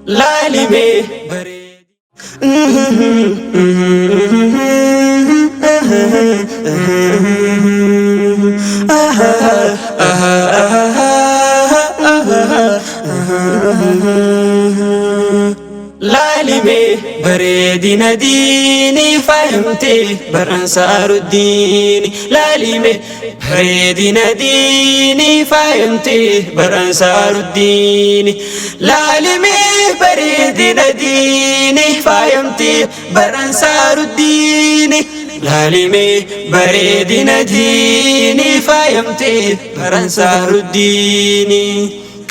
Lalime bareedi Lalime bareedina diini faayamte baransaaru diini Lalime bareedina diini faayamte baransaaru diini Lalime bareedina diini faayamte baransaaru diini Lalime bareedina diini faayamte baransaaru diini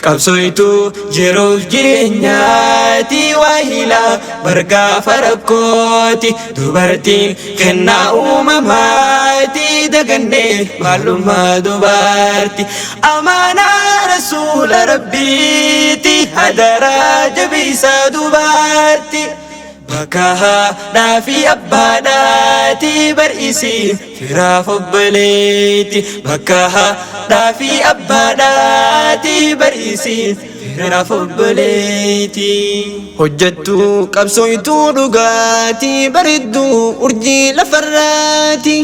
Qabsoitu jiruuf jireenyaati waahila bargaafa rakkooti dubartiin kennaa uumamaati dagannee maalummaa dubarti amaanaa rasuula rabbiiti hadaraa jabeessaa dubarti bakka haadhaa fi abbaadhaati barsiisi firaaf obboleetti bakka haadhaa fi abbaadhaati barsiisi firaaf obboleetti hojjettu qabsooytuu dhugaati bareedduu urjii lafarraati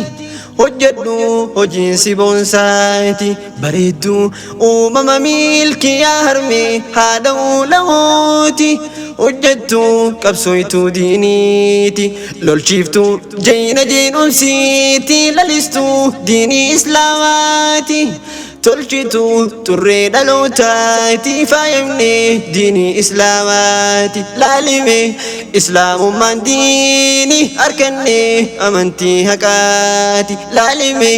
hojjedhu hojiin si boonsaati bareedduu uumama milkiyaa harmee haadha ulahooti hojjettu qabsooytuu diiniiti lolchiiftuu jayna jeenumsiiti lalistuu diinii islaamaati tolchitu turree dhalootaati faayamnee diinii islaamaati laalime islaamummaan diinii harkannee amantii haqaati laalime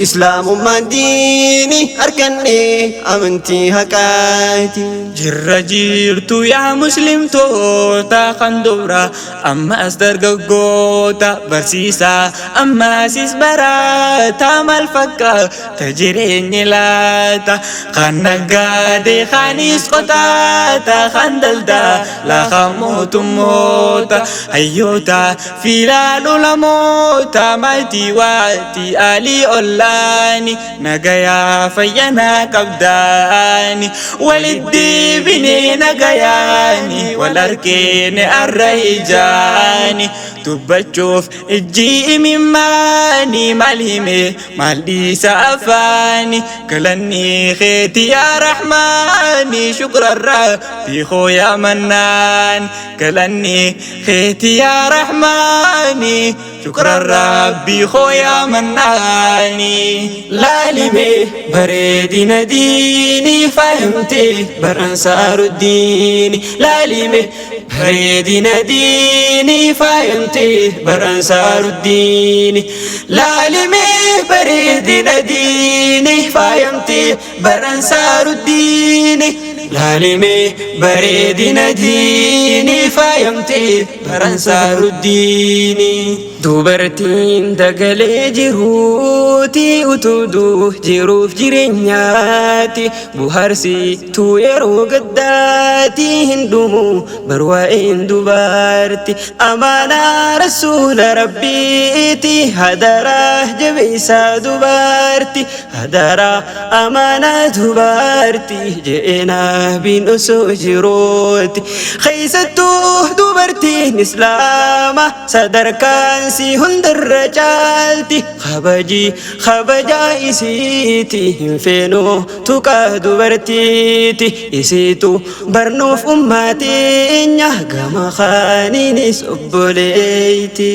islaamummaan diinii harkannee amantii haqaati jirra jirtu yaa muslimtoota kan dubra ammas dargaggoota barsiisaa ammasis barataa maal fakkaata jireenyi laata kan naggaadee kaanis qotaata kan daldalaa kan mootummoota hayyoota fiilaan ulamoota maatii waatii alii ollaani nagayaa fayyanaa qabdaani walitti binee nagayaani wal argeene arra ijaani dubbachuuf ijji imimmaani maal hime maal dhiisa afaani galanni keeti yaa rahmaani shukran rabbii koo yaa mannaan galanni keeti yaa rahmaani shukran rabbii koo yaa mannaani laalime bareedina diinii faayamte baransaaru diini laalime bareedina diinii faayamte baransaaru diini laalime bareedina diinii faayamte baransaaru diini laalime bareedina diinii faayamte baransaaru diini dubartiin dagalee jiruuti utuuduu jiruuf jireenyaati buharsituu yeroo gaddaati hin dhumu barwaa'een dubarti amaanaa rasuula rabbiiti hadaraa jabeessaa dubarti hadaraa amaanaa dubarti je'eenaa bin osoo jirooti keessattuu dubartiin islaama sadarkaan si hundarra caalti kabajaa isiiti hin feenuu tuqaa dubartiiti isiitu barnuuf ummaateenya gama kaaniinis obboleeyti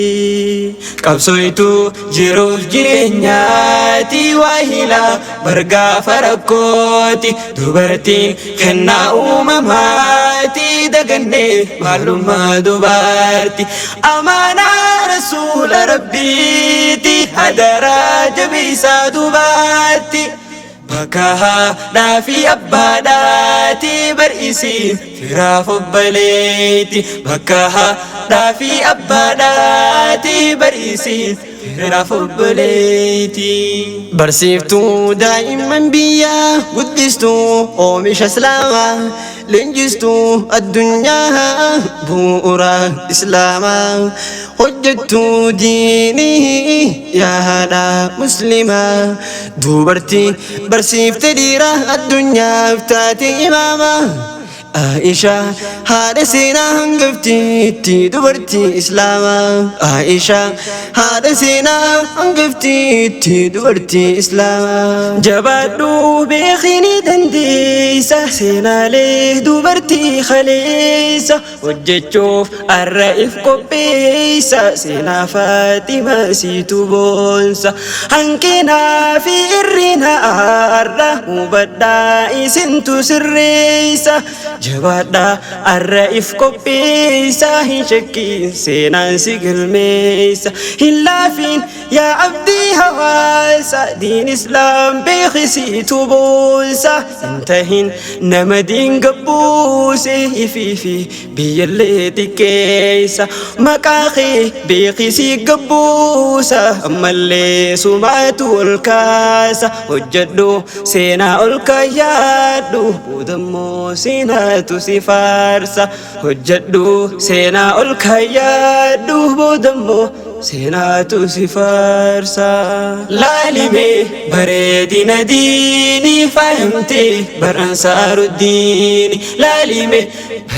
qabsooytuu jiruuf jireenyaati waahila bargaafa rakkooti dubartiin kennaa uumamaati dagannee maalummaa dubarti amaanaa rasuula rabbiiti hadaraa jabeessaa dubarti bakka haadhaa fi abbaadhaati barsiisi firaaf obboleetti bakka haadhaa fi abbaadhaati barsiisi firaaf obboleetti barsiiftuu daa'imman biyyaa guddistuu oomisha islaamaa لنجستو الدنيا بورا إسلاما حجتو ديني يا هذا مسلما دوبرتي برسيف تديرة الدنيا فتاتي إماما عائشة هذا سينا هنقفتي دبرتي إسلاما عائشة هذا سينا هنقفتي دبرتي إسلاما جبادو بخيني دنديسة سينا ليه دبرتي خليسة وجتشوف الرئيف قبيسة سينا فاطمة سيتو بونسة هنكنا في إرنا أرى مبدا سنتو سريسة جبادا الرئيف قبيسة هنشكي سينا سيقل ميسة هلافين يا عبدي هواسة دين إسلام بخسي تبوسة انتهين نمدين قبوسة في بيالي كيسة مكاخي بخسي قبوسة أما اللي سمعتو الكاسة وجدو سينا الكيادو ودمو سينا تسفارسة وجدو سينا الكيادو ودمو سينا تسفارسة لالمي بريدنا ديني فهمتي برأنصار الدين لالمي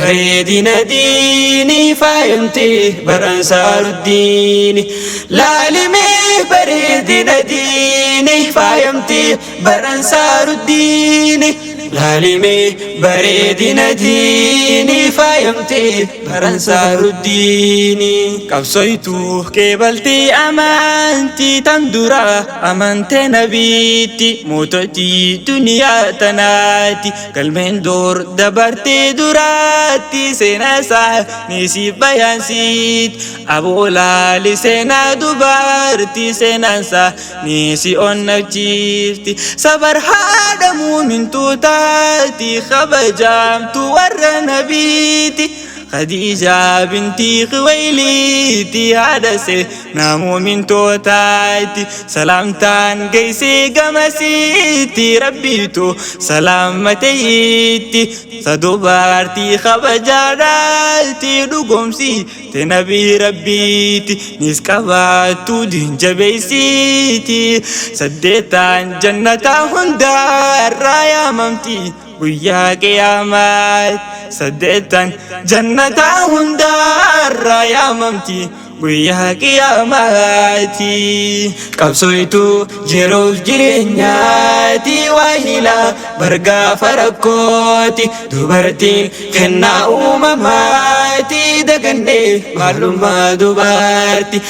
بريدنا ديني فهمتي برأنصار الدين لالمي بريدنا ديني فهمتي برأنصار الدين لالمي بريدنا ديني فهمتي برأنصار الدين قبصيتو كبلتي أمانتي تندرا أمانتي نبيتي موتتي دنيا تناتي كلمين دور دبرتي دراتي سينا سا نسي بيان سيت أبو لالي سينا دبرتي سينا سا نسي أنجيفتي صبر هذا مؤمن توتاتي خبجام تور نبيتي خديجة بنتي خويليتي عدسي نامو من توتاتي سلامتان قيسي قمسيتي ربيتو سلامتيتي صدوبارتي خبجاراتي رقمسي تنبي ربيتي نسكباتو دين جبيسيتي سديتان جنة هندار رايا ممتي ويا قيامات سديتان جنة هندار يا ممتي ويا قياماتي قبصيتو جروف جرينياتي واهلا برقا فرقوتي دبرتي خنا أمماتي دقني معلومة دبرتي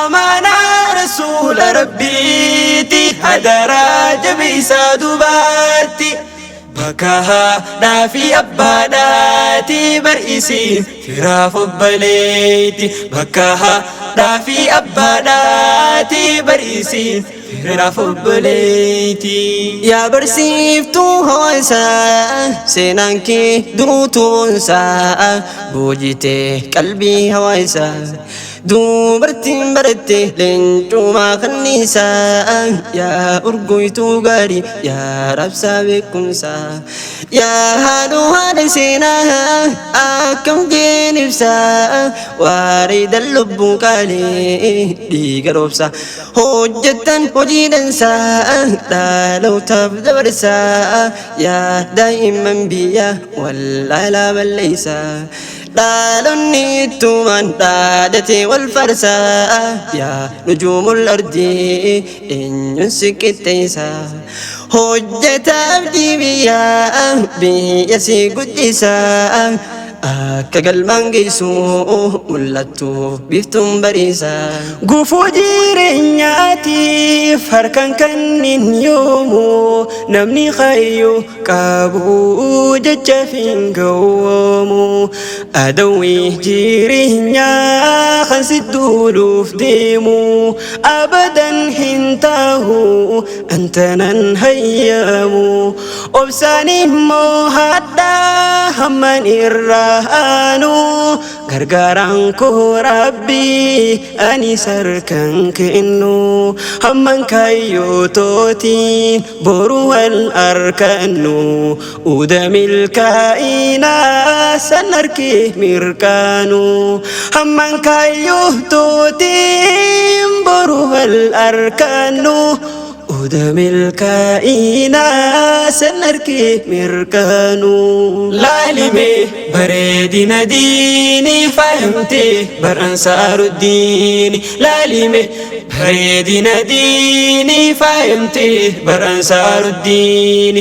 أمانا رسول ربيتي هدرا جبيسا دبرتي بكاها نافي أباناتي برئيسي فراف بليتي بكاها نافي أباناتي برئيسي فراف بليتي يا برسيفتو هويسا سينانكي دروتو سا بوجيتي قلبي هويسا دوبرتي برتي لنجو ما خنيسا يا أرقويتو غاري يا رب سابقكم سا يا هادو هاد سينا أكم جينفسا واريد اللب قالي دي قروبسا هجتا وجيدا سا لا لو تبدأ برسا يا دائما بيا والله لا بل ليسا دالني تومان دادتي والفرسا يا نجوم الأرض إن ينسك التيسا هجة أبدي بيا قدسا كقلبان قيسو ملتو بيفتم بريسا قفو جيرينياتي فركن كنين يومو نمني خيو كابو ججفين قومو أدوي جيرينيا خنسي الدولوف ديمو أبدا هنتاهو أنتنا نهيامو أبساني مو هدا همن إرّا baanu gargaaraan koo Rabbi ani sarkan kennu hamman kayyotootiin boru wal arkannu uda milkaa'inaa san harki mirkaanu hamman kayyotootiin boru wal arkannu uda milkaa'inaa san harki mirkaanu laalime bareedina diini faayamte bar ansaaruddin laalime bareedina diini faayamte bar ansaaruddin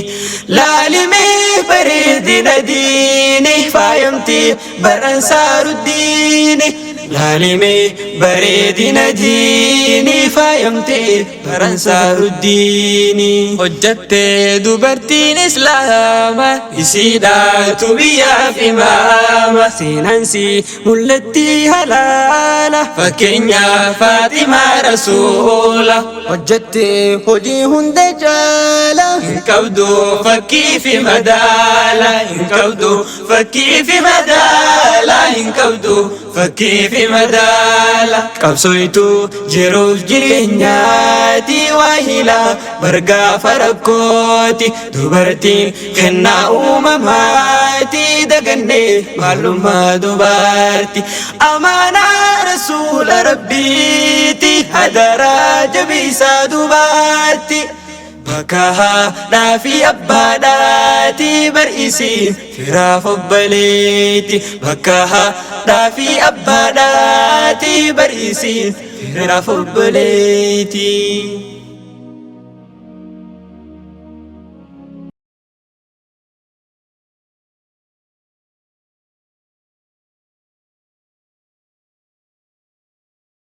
laalime bareedina diini faayamte bar ansaaruddin laalime bareedina diini faayamte bar ansaaruddin hojjatte dubartiin islaama isiidhaatu biyyaaf imaama seenansi mul'atti halaala fakkeenya Faatimaa Rasuula hojjatte hojii hunda jaala hin qabdu fakkii fi madaala hin qabdu fakkii fi madaala hin qabdu fakkii fi madaala qabsoitu jiruuf jireenyaati waahila bargaafa rakkooti dubartiin kennaa uumamaati dagannee maalummaa dubarti amaanaa Rasuula Rabbiiti hadaraa jabeessaa dubarti bakka haadhaa fi abbaadhaati bar'iisiin firaaf obboleetti bakka haadhaa fi abbaadhaati bar'iisiin firaaf obboleetti.